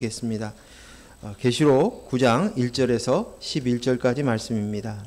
겠습니다. 계시록 9장 1절에서 11절까지 말씀입니다.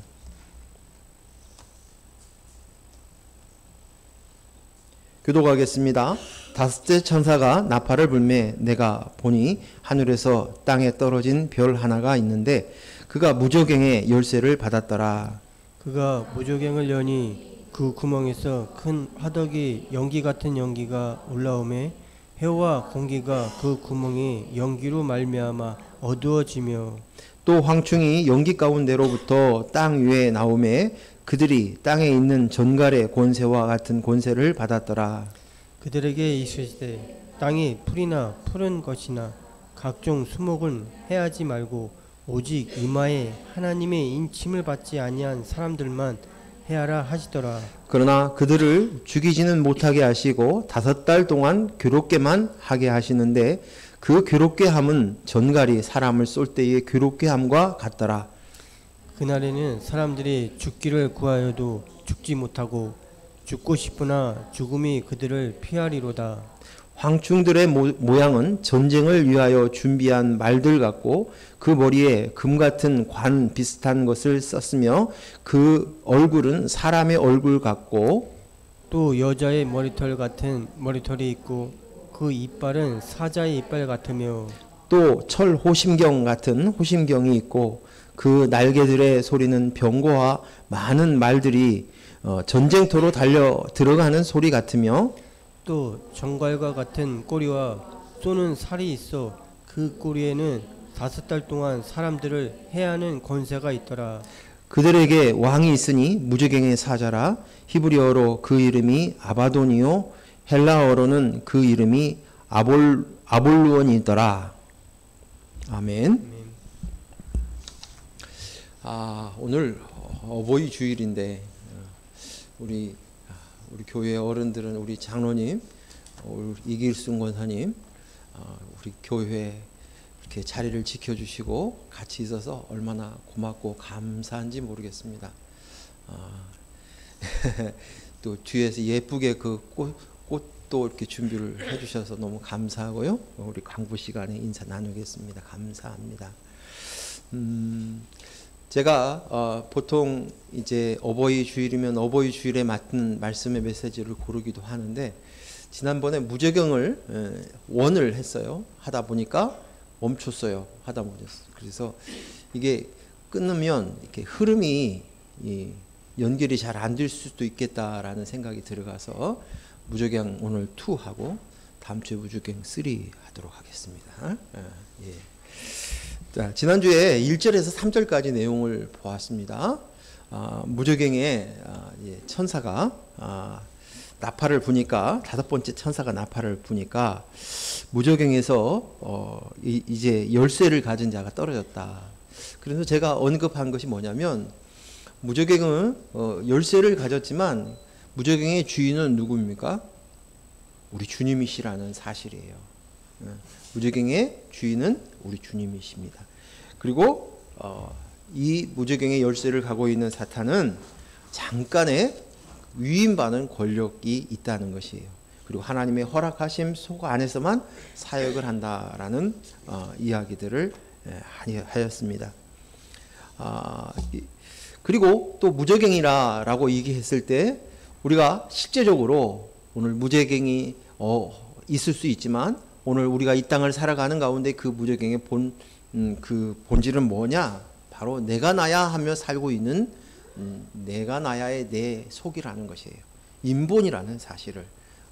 교독하겠습니다. 다섯째 천사가 나팔을 불매 내가 보니 하늘에서 땅에 떨어진 별 하나가 있는데 그가 무저갱의 열쇠를 받았더라. 그가 무저갱을 여니 그 구멍에서 큰 화덕이 연기 같은 연기가 올라오매 해와 공기가 그 구멍이 연기로 말미암아 어두워지며 또 황충이 연기 가운데로부터 땅 위에 나오매 그들이 땅에 있는 전갈의 권세와 같은 권세를 받았더라. 그들에게 이르시되 땅이 풀이나 푸른 것이나 각종 수목은 해하지 말고 오직 이마에 하나님의 인침을 받지 아니한 사람들만 해하라 하시더라. 그러나 그들을 죽이지는 못하게 하시고 5달 동안 괴롭게만 하게 하시는데 그 괴롭게 함은 전갈이 사람을 쏠 때의 괴롭게 함과 같더라. 그날에는 사람들이 죽기를 구하여도 죽지 못하고 죽고 싶으나 죽음이 그들을 피하리로다. 황충들의 모양은 전쟁을 위하여 준비한 말들 같고 그 머리에 금 같은 관 비슷한 것을 썼으며 그 얼굴은 사람의 얼굴 같고 또 여자의 머리털 같은 머리털이 있고 그 이빨은 사자의 이빨 같으며 또 철 호심경 같은 호심경이 있고 그 날개들의 소리는 병거와 많은 말들이 전쟁터로 달려 들어가는 소리 같으며 또 정갈과 같은 꼬리와 쏘는 살이 있어 그 꼬리에는 5달 동안 사람들을 해하는 권세가 있더라. 그들에게 왕이 있으니 무저갱의 사자라. 히브리어로 그 이름이 아바돈이요 헬라어로는 그 이름이 아볼루온이더라. 아멘. 오늘 어버이 주일인데 우리 교회 어른들은 우리 장로님, 이길순 권사님, 우리 교회 이렇게 자리를 지켜주시고 같이 있어서 얼마나 고맙고 감사한지 모르겠습니다. 또 뒤에서 예쁘게 그 꽃도 이렇게 준비를 해주셔서 너무 감사하고요. 우리 광부 시간에 인사 나누겠습니다. 감사합니다. 제가 보통 이제 어버이 주일이면 어버이 주일에 맞는 말씀의 메시지를 고르기도 하는데 지난번에 무저경을 원을 했어요. 하다 보니까 멈췄어요. 하다 보니까 그래서 이게 끊으면 이렇게 흐름이 연결이 잘 안 될 수도 있겠다라는 생각이 들어가서 무저경 오늘 2 하고 다음 주에 무저경 3 하도록 하겠습니다. 예. 자, 지난주에 1절에서 3절까지 내용을 보았습니다. 무저갱의 천사가 나팔을 부니까 5번째 천사가 나팔을 부니까 무저갱에서 이제 열쇠를 가진 자가 떨어졌다. 그래서 제가 언급한 것이 뭐냐면 무저갱은 열쇠를 가졌지만 무저갱의 주인은 누구입니까? 우리 주님이시라는 사실이에요. 무저갱의 주인은 우리 주님이십니다. 그리고 이 무저갱의 열쇠를 가고 있는 사탄은 잠깐의 위임받은 권력이 있다는 것이에요. 그리고 하나님의 허락하심 속 안에서만 사역을 한다라는 이야기들을 하였습니다. 그리고 또 무저갱이라고 얘기했을 때 우리가 실제적으로 오늘 무저갱이 있을 수 있지만 오늘 우리가 이 땅을 살아가는 가운데 그 무저갱의 그 본질은 뭐냐? 바로 내가 나야 하며 살고 있는 내가 나야의 내 속이라는 것이에요. 인본이라는 사실을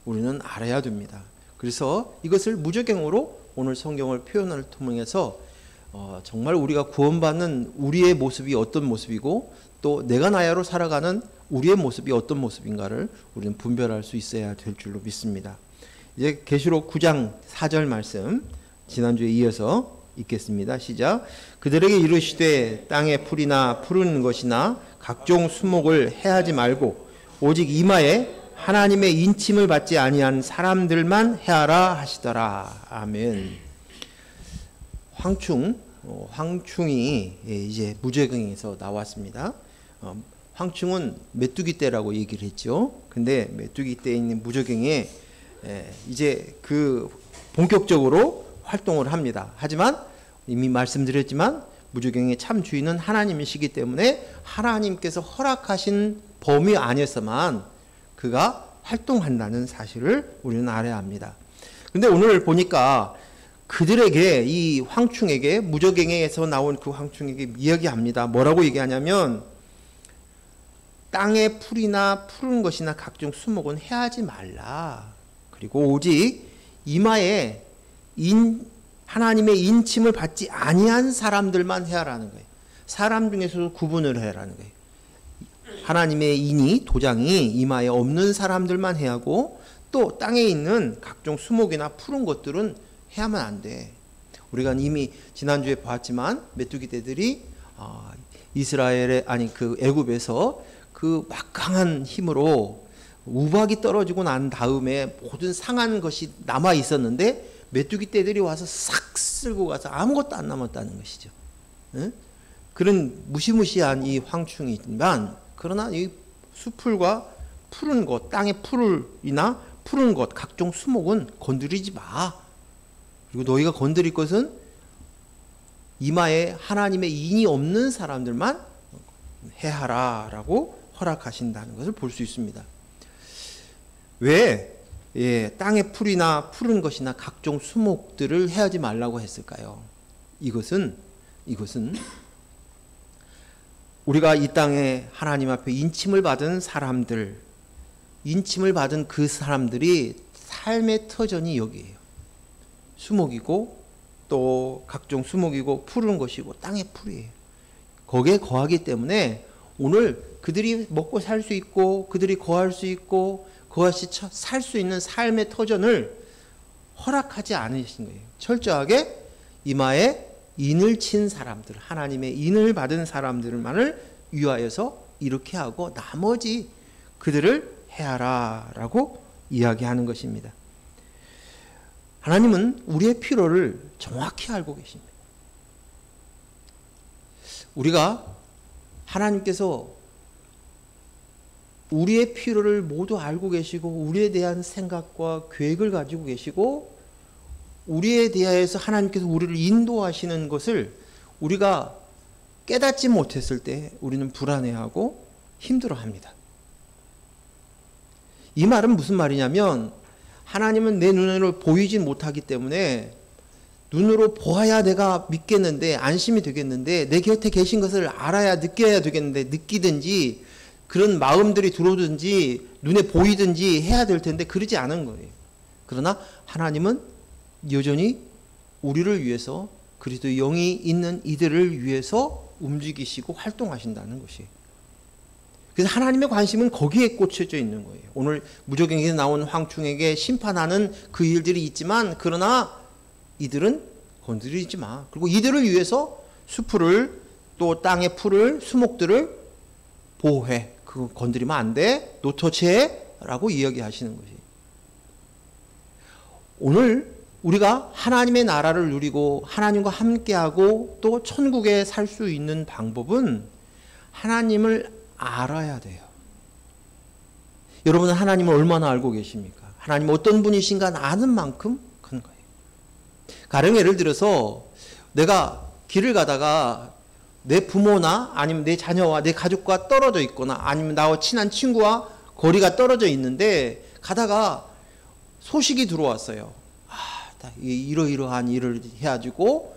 우리는 알아야 됩니다. 그래서 이것을 무저갱으로 오늘 성경을 표현을 통해서 정말 우리가 구원받는 우리의 모습이 어떤 모습이고 또 내가 나야로 살아가는 우리의 모습이 어떤 모습인가를 우리는 분별할 수 있어야 될 줄로 믿습니다. 이제 계시록 9장 4절 말씀 지난주에 이어서 읽겠습니다. 시작. 그들에게 이르시되 땅의 풀이나 푸른 것이나 각종 수목을 해하지 말고 오직 이마에 하나님의 인침을 받지 아니한 사람들만 해하라 하시더라. 아멘. 황충이 이제 무저갱에서 나왔습니다. 황충은 메뚜기 떼라고 얘기를 했죠. 근데 메뚜기 떼에 있는 무저갱에 이제 그 본격적으로 활동을 합니다. 하지만 이미 말씀드렸지만 무저갱의 참 주인은 하나님이시기 때문에 하나님께서 허락하신 범위 안에서만 그가 활동한다는 사실을 우리는 알아야 합니다. 근데 오늘 보니까 그들에게, 이 황충에게, 무저갱에서 나온 그 황충에게 이야기합니다. 뭐라고 얘기하냐면 땅의 풀이나 푸른 것이나 각종 수목은 해하지 말라. 그리고 오직 이마에 하나님의 인침을 받지 아니한 사람들만 해하라는 거예요. 사람 중에서도 구분을 해라는 거예요. 하나님의 인이, 도장이 이마에 없는 사람들만 해하고 또 땅에 있는 각종 수목이나 푸른 것들은 해야만 안 돼. 우리가 이미 지난주에 봤지만 메뚜기 떼들이 이스라엘의, 아니 그 애굽에서 그 막강한 힘으로 우박이 떨어지고 난 다음에 모든 상한 것이 남아 있었는데 메뚜기 떼들이 와서 싹 쓸고 가서 아무것도 안 남았다는 것이죠. 응? 그런 무시무시한 이 황충이지만, 그러나 이 수풀과 푸른 것, 땅의 풀이나 푸른 것, 각종 수목은 건드리지 마. 그리고 너희가 건드릴 것은 이마에 하나님의 인이 없는 사람들만 해하라라고 허락하신다는 것을 볼 수 있습니다. 왜 땅의 풀이나 푸른 것이나 각종 수목들을 해하지 말라고 했을까요? 이것은 우리가 이 땅에 하나님 앞에 인침을 받은 사람들, 인침을 받은 그 사람들이 삶의 터전이 여기에요. 수목이고 또 각종 수목이고 푸른 것이고 땅의 풀이에요. 거기에 거하기 때문에 오늘 그들이 먹고 살 수 있고 그들이 거할 수 있고 그것이 살 수 있는 삶의 터전을 허락하지 않으신 거예요. 철저하게 이마에 인을 친 사람들, 하나님의 인을 받은 사람들만을 위하여서 이렇게 하고 나머지 그들을 해하라 라고 이야기하는 것입니다. 하나님은 우리의 필요를 정확히 알고 계십니다. 우리가 하나님께서 우리의 필요를 모두 알고 계시고 우리에 대한 생각과 계획을 가지고 계시고 우리에 대하여서 하나님께서 우리를 인도하시는 것을 우리가 깨닫지 못했을 때 우리는 불안해하고 힘들어합니다. 이 말은 무슨 말이냐면 하나님은 내 눈으로 보이지 못하기 때문에 눈으로 보아야 내가 믿겠는데 안심이 되겠는데 내 곁에 계신 것을 알아야 느껴야 되겠는데 느끼든지 그런 마음들이 들어오든지 눈에 보이든지 해야 될 텐데 그러지 않은 거예요. 그러나 하나님은 여전히 우리를 위해서 그리스도의 영이 있는 이들을 위해서 움직이시고 활동하신다는 것이에요. 그래서 하나님의 관심은 거기에 꽂혀져 있는 거예요. 오늘 무저갱에서 나온 황충에게 심판하는 그 일들이 있지만 그러나 이들은 건드리지 마. 그리고 이들을 위해서 수풀을 또 땅의 풀을 수목들을 보호해. 그거 건드리면 안 돼. 노터치해. 라고 이야기하시는 것이. 오늘 우리가 하나님의 나라를 누리고 하나님과 함께하고 또 천국에 살 수 있는 방법은 하나님을 알아야 돼요. 여러분은 하나님을 얼마나 알고 계십니까? 하나님 어떤 분이신가 아는 만큼 큰 거예요. 가령 예를 들어서 내가 길을 가다가 내 부모나 아니면 내 자녀와 내 가족과 떨어져 있거나 아니면 나와 친한 친구와 거리가 떨어져 있는데 가다가 소식이 들어왔어요. 이러이러한 일을 해가지고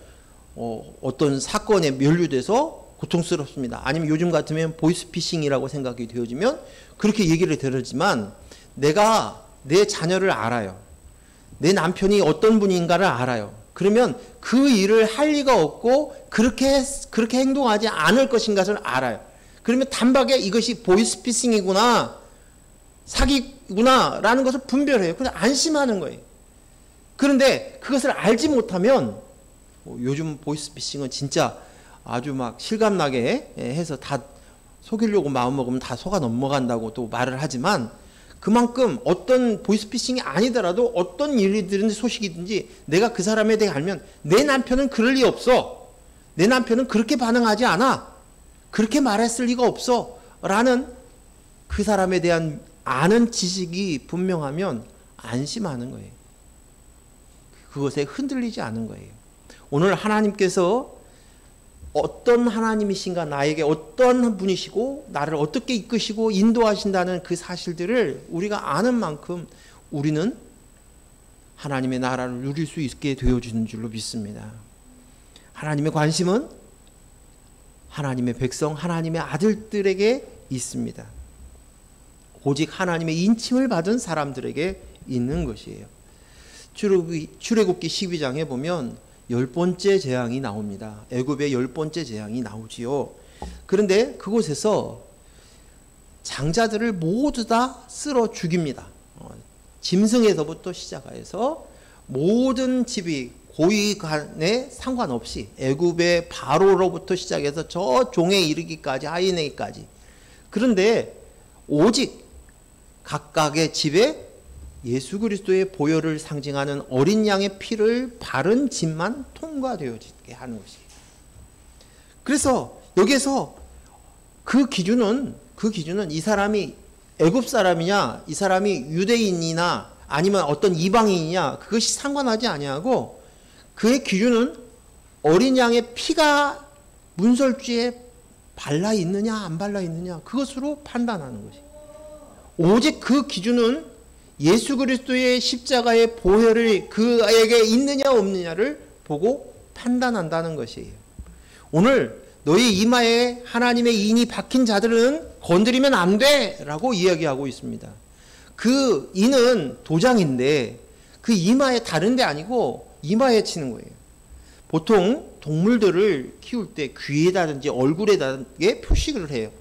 어떤 사건에 면류돼서 고통스럽습니다. 아니면 요즘 같으면 보이스피싱이라고 생각이 되어지면 그렇게 얘기를 들었지만 내가 내 자녀를 알아요. 내 남편이 어떤 분인가를 알아요. 그러면 그 일을 할 리가 없고 그렇게 행동하지 않을 것인 것을 알아요. 그러면 단박에 이것이 보이스피싱이구나 사기구나 라는 것을 분별해요. 그래서 안심하는 거예요. 그런데 그것을 알지 못하면 요즘 보이스피싱은 진짜 아주 막 실감나게 해서 다 속이려고 마음먹으면 다 속아 넘어간다고 또 말을 하지만 그만큼 어떤 보이스피싱이 아니더라도 어떤 일이든지 소식이든지 내가 그 사람에 대해 알면 내 남편은 그럴 리 없어. 내 남편은 그렇게 반응하지 않아. 그렇게 말했을 리가 없어. 라는 그 사람에 대한 아는 지식이 분명하면 안심하는 거예요. 그것에 흔들리지 않은 거예요. 오늘 하나님께서 어떤 하나님이신가, 나에게 어떤 분이시고 나를 어떻게 이끄시고 인도하신다는 그 사실들을 우리가 아는 만큼 우리는 하나님의 나라를 누릴 수 있게 되어주는 줄로 믿습니다. 하나님의 관심은 하나님의 백성, 하나님의 아들들에게 있습니다. 오직 하나님의 인침을 받은 사람들에게 있는 것이에요. 출애굽기 12장에 보면 10번째 재앙이 나옵니다. 애굽의 10번째 재앙이 나오지요. 그런데 그곳에서 장자들을 모두 다 쓸어 죽입니다. 짐승에서부터 시작해서 모든 집이 고위 간에 상관없이 애굽의 바로로부터 시작해서 저 종에 이르기까지, 하인에게까지. 그런데 오직 각각의 집에 예수 그리스도의 보혈을 상징하는 어린 양의 피를 바른 집만 통과되어지게 하는 것이에요. 그래서 여기에서 그 기준은 이 사람이 애굽 사람이냐, 이 사람이 유대인이나 아니면 어떤 이방인이냐, 그것이 상관하지 아니하고 그의 기준은 어린 양의 피가 문설주에 발라 있느냐 안 발라 있느냐, 그것으로 판단하는 것이에요. 오직 그 기준은 예수 그리스도의 십자가의 보혈이 그에게 있느냐 없느냐를 보고 판단한다는 것이에요. 오늘 너희 이마에 하나님의 인이 박힌 자들은 건드리면 안 돼! 라고 이야기하고 있습니다. 그 인은 도장인데 그 이마에 다른 데 아니고 이마에 치는 거예요. 보통 동물들을 키울 때 귀에다든지 얼굴에다든지 표식을 해요.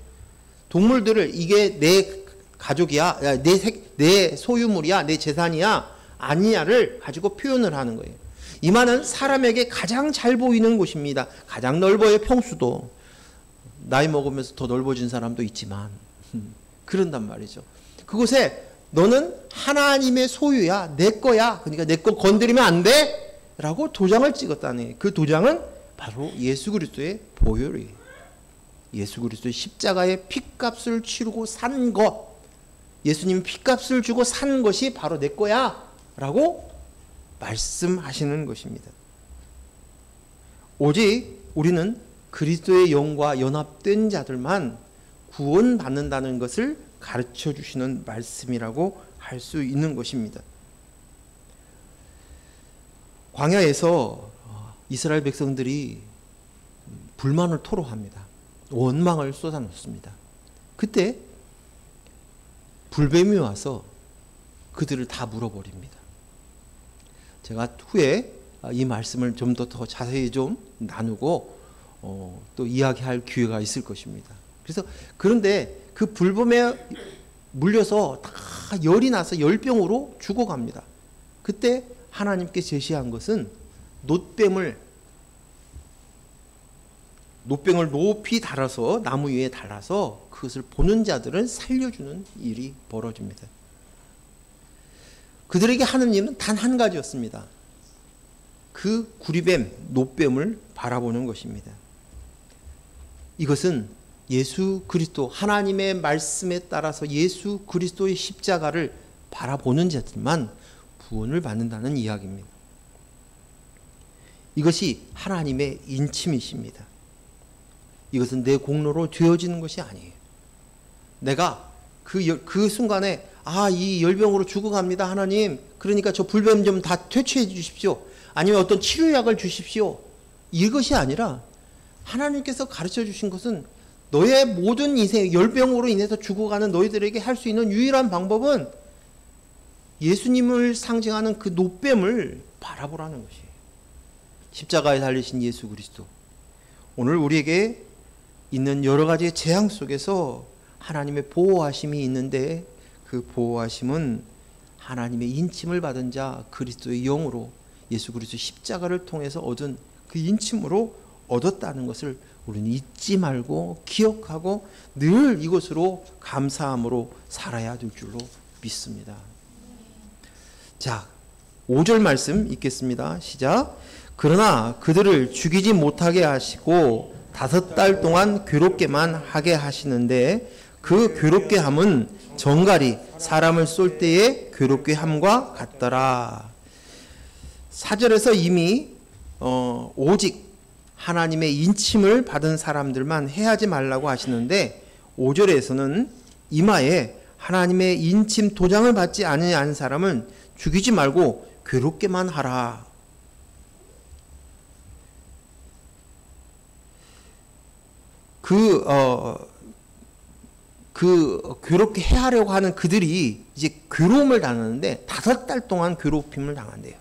동물들을 이게 내 가족이야, 내 소유물이야, 내 재산이야, 아니냐를 가지고 표현을 하는 거예요. 이마는 사람에게 가장 잘 보이는 곳입니다. 가장 넓어요, 평수도. 나이 먹으면서 더 넓어진 사람도 있지만 그런단 말이죠. 그곳에 너는 하나님의 소유야, 내 거야, 그러니까 내 거 건드리면 안 돼! 라고 도장을 찍었다는 거예요. 그 도장은 바로 예수 그리스도의 보혈이에요. 예수 그리스도의 십자가의 핏값을 치르고 산 것, 예수님 핏값을 주고 산 것이 바로 내 거야 라고 말씀하시는 것입니다. 오직 우리는 그리스도의 영과 연합된 자들만 구원받는다는 것을 가르쳐 주시는 말씀이라고 할 수 있는 것입니다. 광야에서 이스라엘 백성들이 불만을 토로합니다. 원망을 쏟아놓습니다. 그때 불뱀이 와서 그들을 다 물어버립니다. 제가 후에 이 말씀을 좀 더 자세히 좀 나누고 또 이야기할 기회가 있을 것입니다. 그런데 그 불뱀에 물려서 다 열이 나서 열병으로 죽어갑니다. 그때 하나님께 제시한 것은 놋병을 높이 달아서 나무 위에 달아서 그것을 보는 자들은 살려주는 일이 벌어집니다. 그들에게 하는 일은 단 한 가지였습니다. 그 구리뱀, 놋뱀을 바라보는 것입니다. 이것은 예수 그리스도, 하나님의 말씀에 따라서 예수 그리스도의 십자가를 바라보는 자들만 구원을 받는다는 이야기입니다. 이것이 하나님의 인침이십니다. 이것은 내 공로로 되어지는 것이 아니에요. 내가 그 순간에 이 열병으로 죽어갑니다, 하나님. 그러니까 저 불뱀 좀 다 퇴치해 주십시오. 아니면 어떤 치료약을 주십시오. 이것이 아니라 하나님께서 가르쳐 주신 것은 너의 모든 인생, 열병으로 인해서 죽어가는 너희들에게 할 수 있는 유일한 방법은 예수님을 상징하는 그 놋뱀을 바라보라는 것이에요. 십자가에 달리신 예수 그리스도. 오늘 우리에게 있는 여러 가지의 재앙 속에서 하나님의 보호하심이 있는데 그 보호하심은 하나님의 인침을 받은 자 그리스도의 영으로 예수 그리스도 십자가를 통해서 얻은 그 인침으로 얻었다는 것을 우리는 잊지 말고 기억하고 늘 이것으로 감사함으로 살아야 될 줄로 믿습니다. 자, 5절 말씀 읽겠습니다. 시작. 그러나 그들을 죽이지 못하게 하시고 5달 동안 괴롭게만 하게 하시는데 그 괴롭게 함은 정갈이 사람을 쏠 때의 괴롭게 함과 같더라. 4절에서 이미 오직 하나님의 인침을 받은 사람들만 해하지 말라고 하시는데 5절에서는 이마에 하나님의 인침 도장을 받지 않은 사람은 죽이지 말고 괴롭게만 하라. 괴롭게 해하려고 하는 그들이 이제 괴로움을 당하는데 5달 동안 괴롭힘을 당한대요.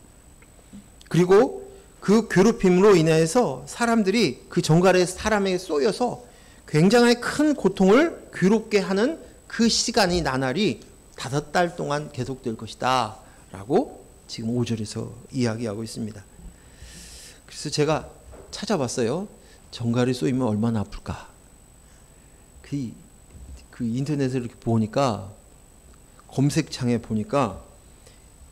그리고 그 괴롭힘으로 인해서 사람들이 그 정갈의 사람에게 쏘여서 굉장히 큰 고통을 괴롭게 하는 그 시간이 나날이 5달 동안 계속될 것이다 라고 지금 5절에서 이야기하고 있습니다. 그래서 제가 찾아봤어요. 정갈이 쏘이면 얼마나 아플까. 그 인터넷에 이렇게 보니까 검색창에 보니까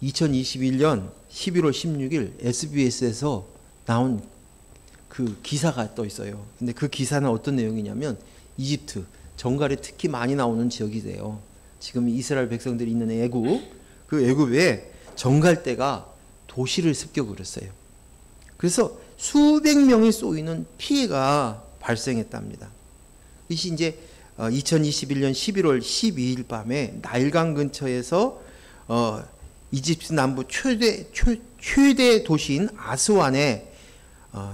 2021년 11월 16일 SBS에서 나온 그 기사가 떠 있어요. 근데 그 기사는 어떤 내용이냐면 이집트, 정갈이 특히 많이 나오는 지역이래요. 지금 이스라엘 백성들이 있는 애굽, 그 애굽에 정갈대가 도시를 습격을 했어요. 그래서 수백 명이 쏘이는 피해가 발생했답니다. 이것이 이제 2021년 11월 12일 밤에 나일강 근처에서 이집트 남부 최대 도시인 아스완에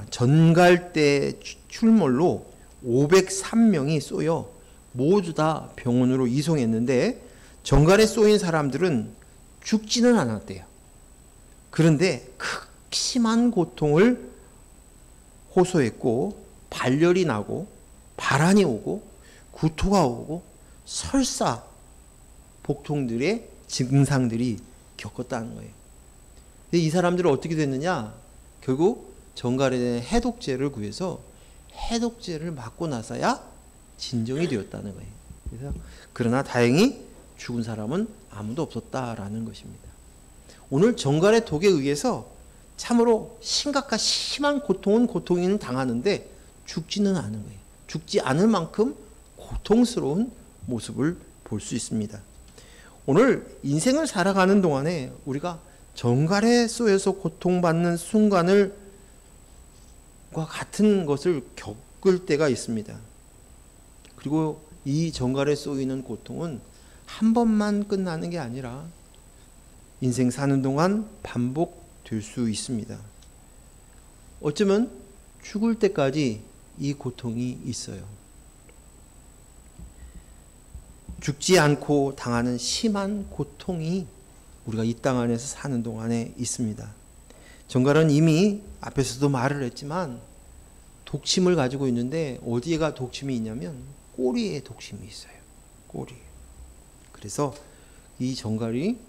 전갈대 출몰로 503명이 쏘여 모두 다 병원으로 이송했는데 전갈에 쏘인 사람들은 죽지는 않았대요. 그런데 극심한 고통을 호소했고 발열이 나고 발한이 오고 구토가 오고 설사 복통들의 증상들이 겪었다는 거예요. 근데 이 사람들은 어떻게 됐느냐? 결국 정갈에 대한 해독제를 구해서 해독제를 맞고 나서야 진정이 되었다는 거예요. 그래서 그러나 다행히 죽은 사람은 아무도 없었다라는 것입니다. 오늘 정갈의 독에 의해서 참으로 심각한 심한 고통은 당하는데 죽지는 않은 거예요. 죽지 않을 만큼 고통스러운 모습을 볼 수 있습니다. 오늘 인생을 살아가는 동안에 우리가 정갈에 쏘여서 고통받는 순간과 같은 것을 겪을 때가 있습니다. 그리고 이 정갈에 쏘이는 고통은 한 번만 끝나는 게 아니라 인생 사는 동안 반복될 수 있습니다. 어쩌면 죽을 때까지 이 고통이 있어요. 죽지 않고 당하는 심한 고통이 우리가 이 땅 안에서 사는 동안에 있습니다. 정갈은 이미 앞에서도 말을 했지만 독침을 가지고 있는데 어디에가 독침이 있냐면 꼬리에 독침이 있어요. 꼬리. 그래서 이 정갈이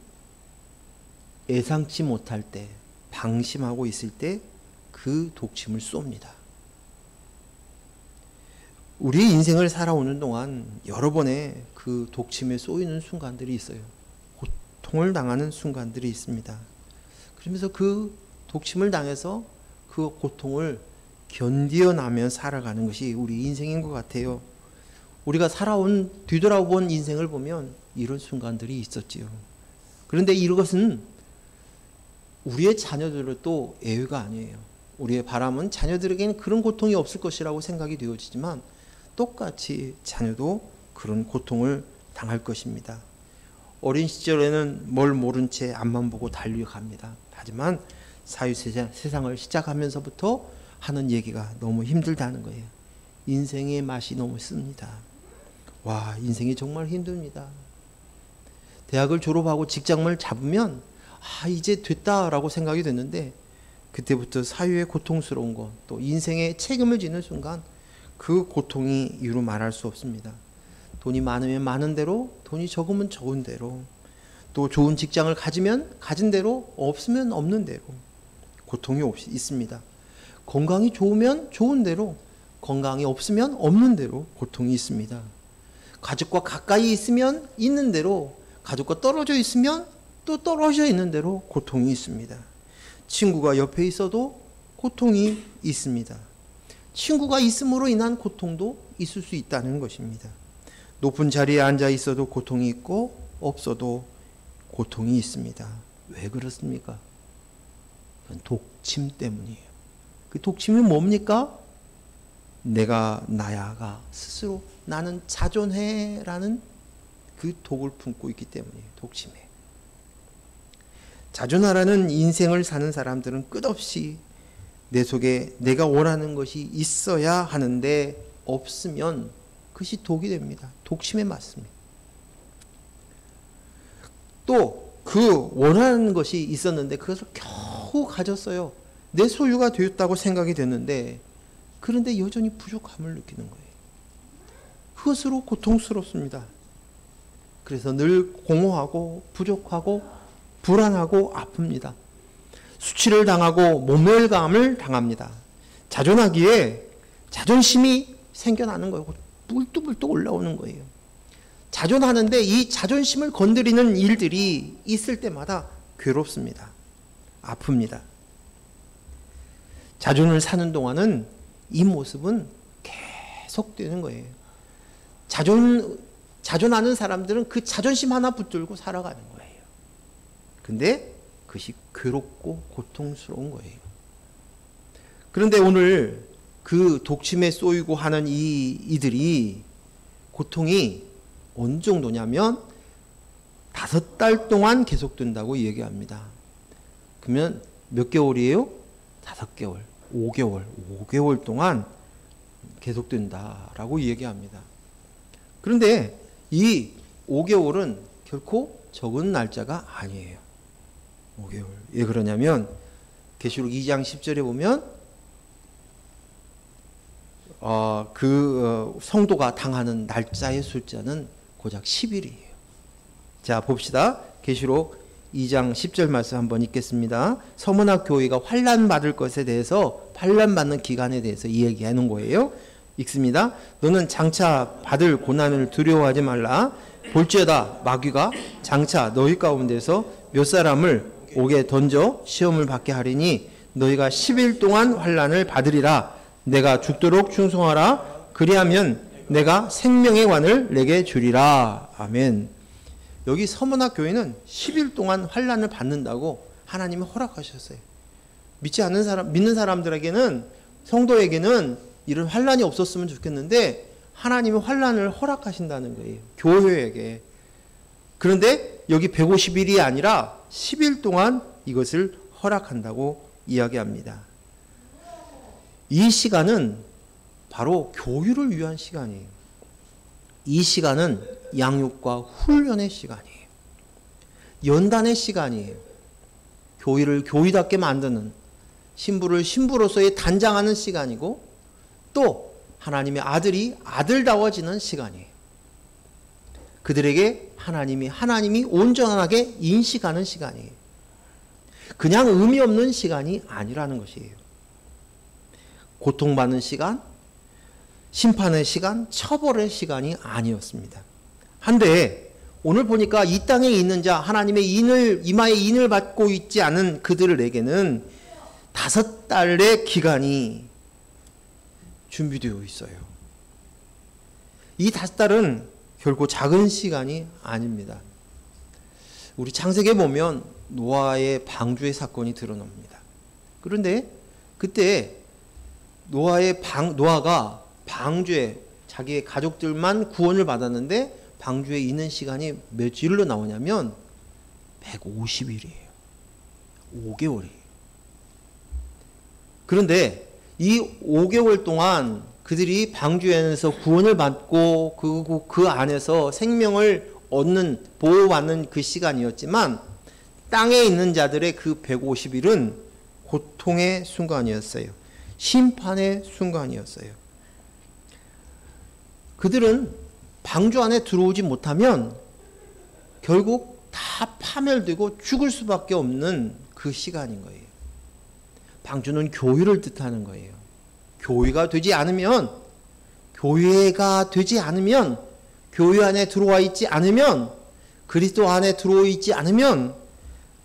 예상치 못할 때, 방심하고 있을 때 그 독침을 쏩니다. 우리 인생을 살아오는 동안 여러 번의 그 독침에 쏘이는 순간들이 있어요. 고통을 당하는 순간들이 있습니다. 그러면서 그 독침을 당해서 그 고통을 견디어나며 살아가는 것이 우리 인생인 것 같아요. 우리가 뒤돌아본 인생을 보면 이런 순간들이 있었지요. 그런데 이것은 우리의 자녀들도 예외가 아니에요. 우리의 바람은 자녀들에게는 그런 고통이 없을 것이라고 생각이 되어지지만 똑같이 자녀도 그런 고통을 당할 것입니다. 어린 시절에는 뭘 모른 채 앞만 보고 달려갑니다. 하지만 사회세상을 시작하면서부터 하는 얘기가 너무 힘들다는 거예요. 인생의 맛이 너무 씁니다. 와, 인생이 정말 힘듭니다. 대학을 졸업하고 직장을 잡으면 이제 됐다라고 생각이 됐는데 그때부터 사유의 고통스러운 것, 또 인생의 책임을 지는 순간 그 고통이 이루 말할 수 없습니다. 돈이 많으면 많은 대로, 돈이 적으면 적은 대로, 또 좋은 직장을 가지면 가진 대로, 없으면 없는 대로 고통이 있습니다. 건강이 좋으면 좋은 대로, 건강이 없으면 없는 대로 고통이 있습니다. 가족과 가까이 있으면 있는 대로, 가족과 떨어져 있으면 또 떨어져 있는 대로 고통이 있습니다. 친구가 옆에 있어도 고통이 있습니다. 친구가 있음으로 인한 고통도 있을 수 있다는 것입니다. 높은 자리에 앉아 있어도 고통이 있고 없어도 고통이 있습니다. 왜 그렇습니까? 그건 독침 때문이에요. 그 독침이 뭡니까? 내가 나야가 스스로 나는 자존해라는 그 독을 품고 있기 때문이에요. 독침에. 자존하라는 인생을 사는 사람들은 끝없이 내 속에 내가 원하는 것이 있어야 하는데 없으면 그것이 독이 됩니다. 독침에 맞습니다. 또 그 원하는 것이 있었는데 그것을 겨우 가졌어요. 내 소유가 되었다고 생각이 됐는데 그런데 여전히 부족함을 느끼는 거예요. 그것으로 고통스럽습니다. 그래서 늘 공허하고 부족하고 불안하고 아픕니다. 수치를 당하고 모멸감을 당합니다. 자존하기에 자존심이 생겨나는 거예요. 뿔뚝뿔뚝 올라오는 거예요. 자존하는데 이 자존심을 건드리는 일들이 있을 때마다 괴롭습니다. 아픕니다. 자존을 사는 동안은 이 모습은 계속되는 거예요. 자존하는 사람들은 그 자존심 하나 붙들고 살아가는 거예요. 근데 그것이 괴롭고 고통스러운 거예요. 그런데 오늘 그 독침에 쏘이고 하는 이들이 고통이 어느 정도냐면 5달 동안 계속된다고 얘기합니다. 그러면 몇 개월이에요? 5개월, 5개월 동안 계속된다라고 얘기합니다. 그런데 이 5개월은 결코 적은 날짜가 아니에요. 5개월. 왜 그러냐면 계시록 2장 10절에 보면 성도가 당하는 날짜의 숫자는 고작 10일이에요. 자, 봅시다. 계시록 2장 10절 말씀 한번 읽겠습니다. 서문학 교회가 환난 받을 것에 대해서 환난 받는 기간에 대해서 이야기하는 거예요. 읽습니다. 너는 장차 받을 고난을 두려워하지 말라. 볼지어다 마귀가 장차 너희 가운데서 몇 사람을 옥에 던져 시험을 받게 하리니 너희가 10일 동안 환난을 받으리라. 내가 죽도록 충성하라. 그리하면 내가 생명의 관을 내게 주리라. 아멘. 여기 서문학 교회는 10일 동안 환난을 받는다고 하나님이 허락하셨어요. 믿는 사람들에게는, 성도에게는 이런 환난이 없었으면 좋겠는데 하나님이 환난을 허락하신다는 거예요. 교회에게. 그런데 여기 150일이 아니라 10일 동안 이것을 허락한다고 이야기합니다. 이 시간은 바로 교육을 위한 시간이에요. 이 시간은 양육과 훈련의 시간이에요. 연단의 시간이에요. 교회를 교회답게 만드는, 신부를 신부로서의 단장하는 시간이고 또 하나님의 아들이 아들다워지는 시간이에요. 그들에게 하나님이 온전하게 인식하는 시간이에요. 그냥 의미 없는 시간이 아니라는 것이에요. 고통받는 시간, 심판의 시간, 처벌의 시간이 아니었습니다. 한데 오늘 보니까 이 땅에 있는 자, 하나님의 이마에 인을 받고 있지 않은 그들에게는 5달의 기간이 준비되어 있어요. 이 5달은 결코 작은 시간이 아닙니다. 우리 창세기에 보면 노아의 방주의 사건이 드러납니다. 그런데 그때 노아가 방주에 자기의 가족들만 구원을 받았는데 방주에 있는 시간이 며칠로 나오냐면 150일이에요. 5개월이에요. 그런데 이 5개월 동안 그들이 방주에서 구원을 받고 그 안에서 생명을 얻는, 보호받는 그 시간이었지만 땅에 있는 자들의 그 150일은 고통의 순간이었어요. 심판의 순간이었어요. 그들은 방주 안에 들어오지 못하면 결국 다 파멸되고 죽을 수밖에 없는 그 시간인 거예요. 방주는 교회를 뜻하는 거예요. 교회가 되지 않으면, 교회 안에 들어와 있지 않으면, 그리스도 안에 들어와 있지 않으면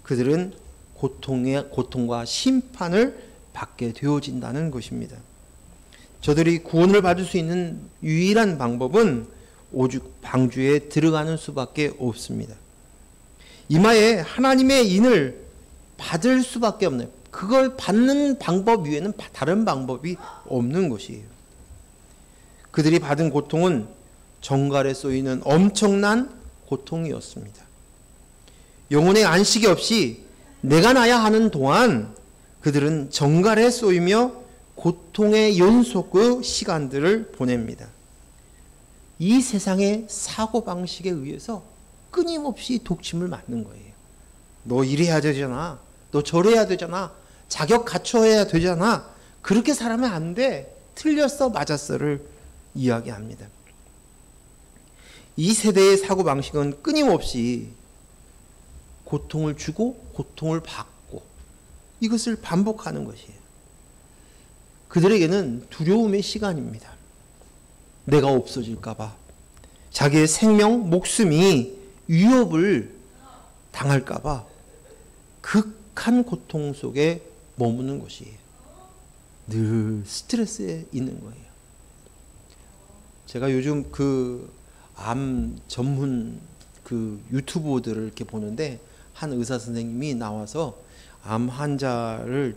그들은 고통과 심판을 받게 되어진다는 것입니다. 저들이 구원을 받을 수 있는 유일한 방법은 오직 방주에 들어가는 수밖에 없습니다. 이마에 하나님의 인을 받을 수밖에 없네요. 그걸 받는 방법 외에는 다른 방법이 없는 것이에요. 그들이 받은 고통은 정갈에 쏘이는 엄청난 고통이었습니다. 영혼의 안식이 없이 내가 나야 하는 동안 그들은 정갈에 쏘이며 고통의 연속의 시간들을 보냅니다. 이 세상의 사고방식에 의해서 끊임없이 독침을 맞는 거예요. 너 이래야 되잖아. 너 저래야 되잖아. 자격 갖춰야 되잖아. 그렇게 살아면 안 돼. 틀렸어, 맞았어를 이야기합니다. 이 세대의 사고방식은 끊임없이 고통을 주고 고통을 받고 이것을 반복하는 것이에요. 그들에게는 두려움의 시간입니다. 내가 없어질까 봐, 자기의 생명, 목숨이 위협을 당할까 봐 극한 고통 속에 머무는 것이에요. 늘 스트레스에 있는 거예요. 제가 요즘 암 전문 유튜브들을 이렇게 보는데 한 의사 선생님이 나와서 암 환자를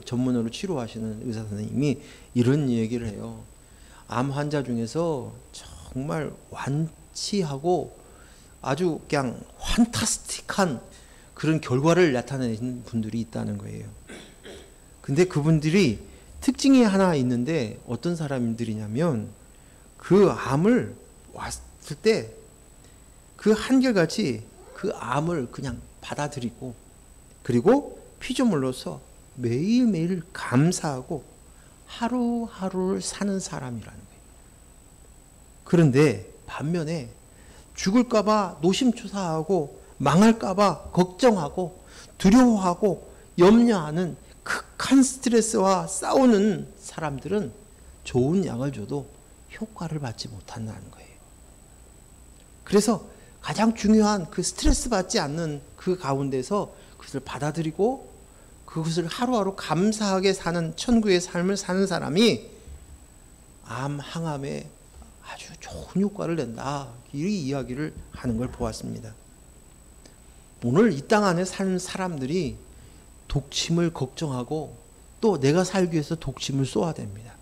전문으로 치료하시는 의사 선생님이 이런 얘기를 해요. 암 환자 중에서 정말 완치하고 아주 그냥 판타스틱한 그런 결과를 나타내는 분들이 있다는 거예요. 근데 그분들이 특징이 하나 있는데 어떤 사람들이냐면 그 암을 왔을 때 그 한결같이 그 암을 그냥 받아들이고 그리고 피조물로서 매일매일 감사하고 하루하루를 사는 사람이라는 거예요. 그런데 반면에 죽을까봐 노심초사하고 망할까봐 걱정하고 두려워하고 염려하는 극한 스트레스와 싸우는 사람들은 좋은 약을 줘도 효과를 받지 못한다는 거예요. 그래서 가장 중요한 그 스트레스 받지 않는 그 가운데서 그것을 받아들이고 그것을 하루하루 감사하게 사는 천국의 삶을 사는 사람이 항암에 아주 좋은 효과를 낸다. 이 이야기를 하는 걸 보았습니다. 오늘 이 땅 안에 사는 사람들이 독침을 걱정하고 또 내가 살기 위해서 독침을 쏘아댑니다.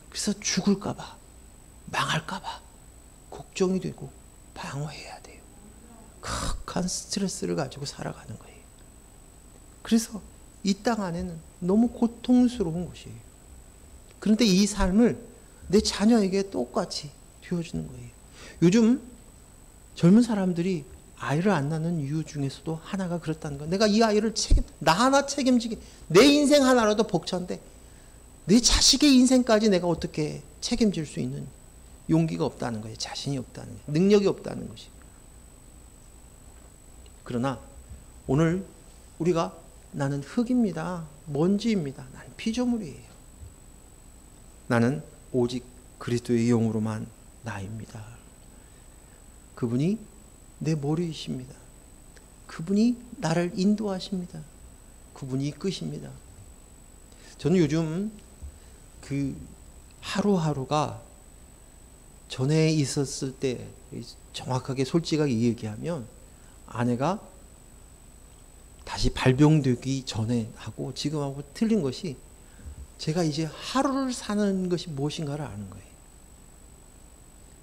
그래서 죽을까봐, 망할까봐 걱정이 되고 방어해야 돼요. 극한 스트레스를 가지고 살아가는 거예요. 그래서 이 땅 안에는 너무 고통스러운 것이에요. 그런데 이 삶을 내 자녀에게 똑같이 주어주는 거예요. 요즘 젊은 사람들이 아이를 안 낳는 이유 중에서도 하나가 그렇다는 거예요. 내가 이 아이를 나 하나 책임지게, 내 인생 하나라도 벅찬데 내 자식의 인생까지 내가 어떻게 책임질 수 있는 용기가 없다는 거예요. 자신이 없다는 거예요. 능력이 없다는 것이. 그러나 오늘 우리가 나는 흙입니다. 먼지입니다. 나는 피조물이에요. 나는 오직 그리스도의 영으로만 나입니다. 그분이 내 머리이십니다. 그분이 나를 인도하십니다. 그분이 이끄십니다. 저는 요즘 하루하루가 전에 있었을 때 정확하게 솔직하게 얘기하면 아내가 다시 발병되기 전에 하고 지금하고 틀린 것이 제가 이제 하루를 사는 것이 무엇인가를 아는 거예요.